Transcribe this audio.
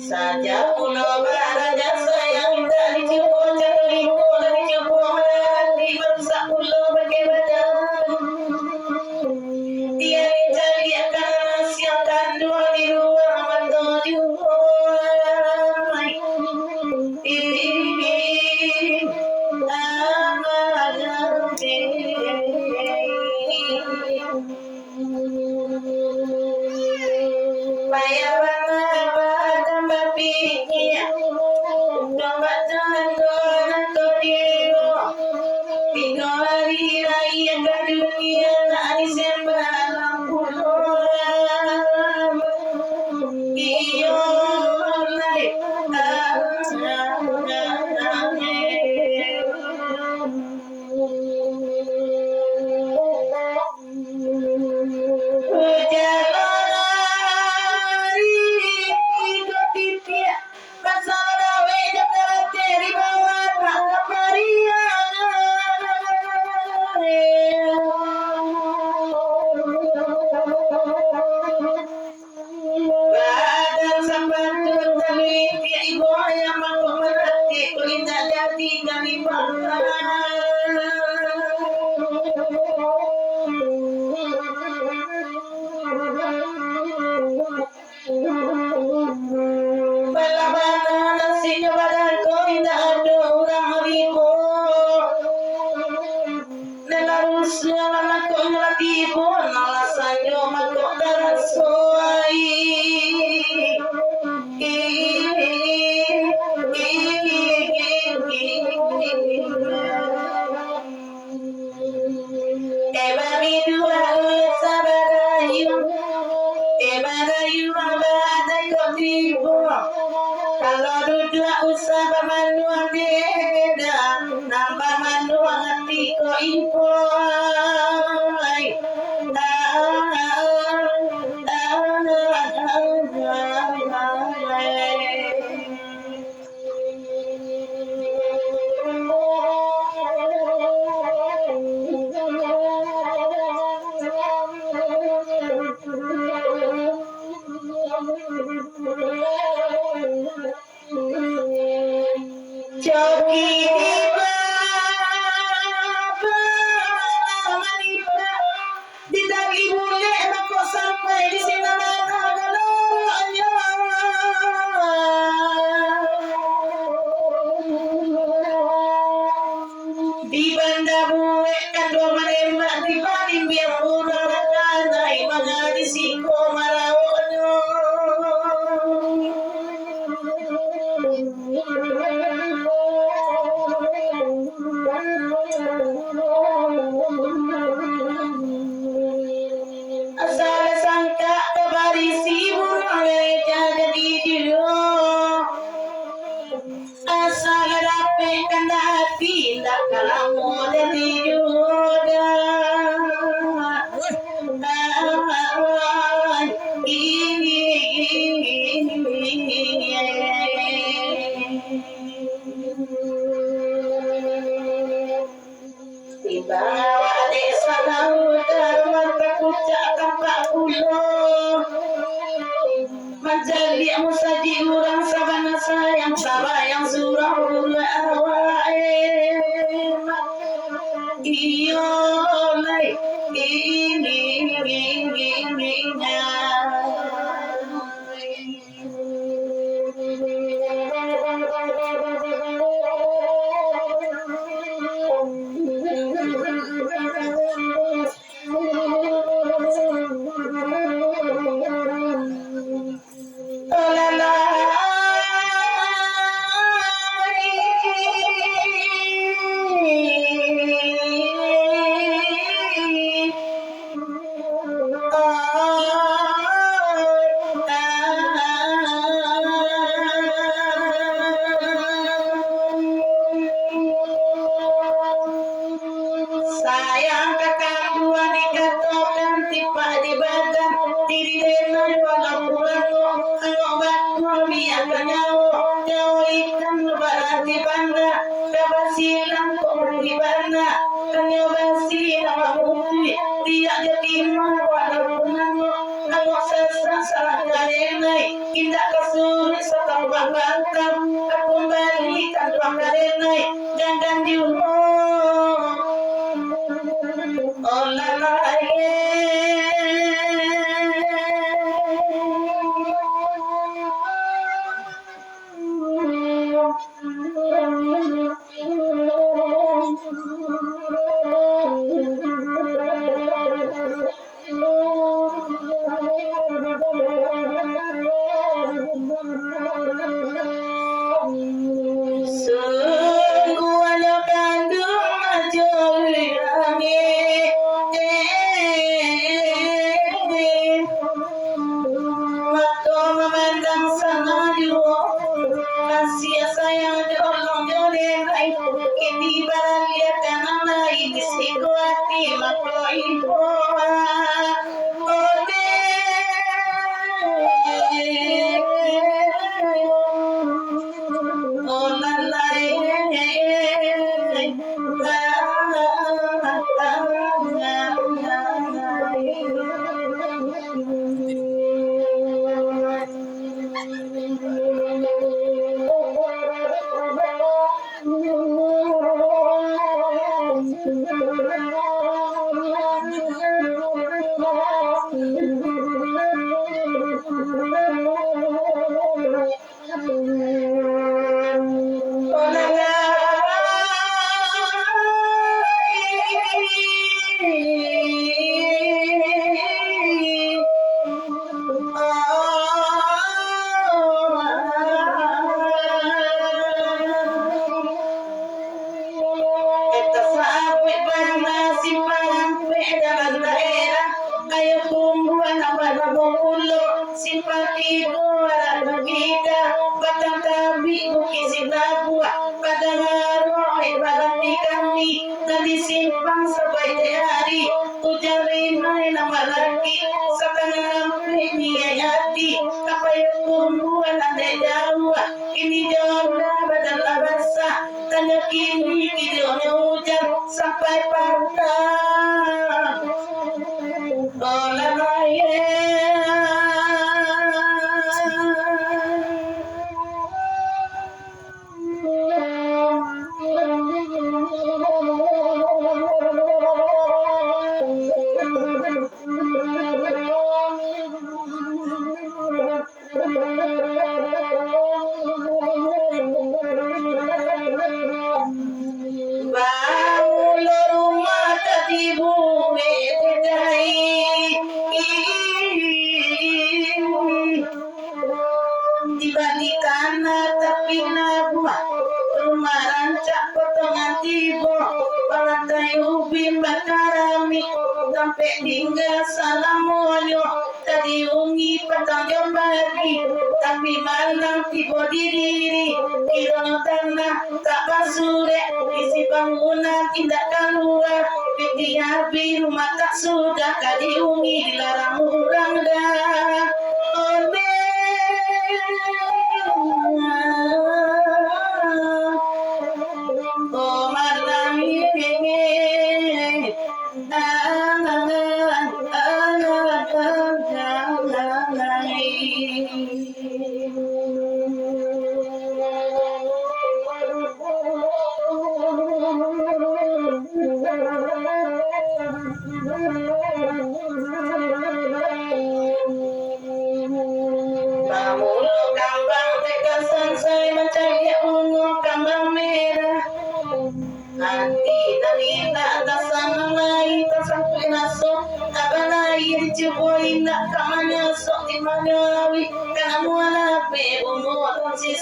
saja pulau baraja sayang dari cupo caklipo dari cupo melati bangsa pulau bagaimana dia mencari karena siapkan dua di ruang menuju kalau duduk usah pemanduan beda nambah manduan ngerti ko info Joki ditagi bule emang kok sampai di sini galanya di banda bule kan dua menembak di paling biar kurang kanai mengadi siko marawono asal sangka kebarisi burung jaga di jero asal rapi kanda hati tak kalamu dari jodoh Bawa desa laut darman berpucak kapak pulau menjadi musaji orang sabana sayang sabayang surah ulu awae iyo lai ini sayang kakak dua dikatakan tiba di badan diri dengan walau pulang kalau bakul biar nyawa ikan berarti bangga kebasilan kok di bangga kanyo basilan putih dia jadi walau pulang kalau sesat salah galenai indah kesuri serta Pak Bantam kembalikan pakarenai jangan diulang olah disimpan sebaik hari ujarin nama lagi sekarang ini hati apa yang tumbuhan ada jauh ini jauh badan basah tanda kini hidupnya hujan sampai patah olah raya sampai tinggal salamonyo tadi ungi petang jomari tapi malam tiba diri kirono tanah tak basure isi bangunan tidak keluar peti api rumah tak sudah tadi ungi dilarang orang dah oh malam ini si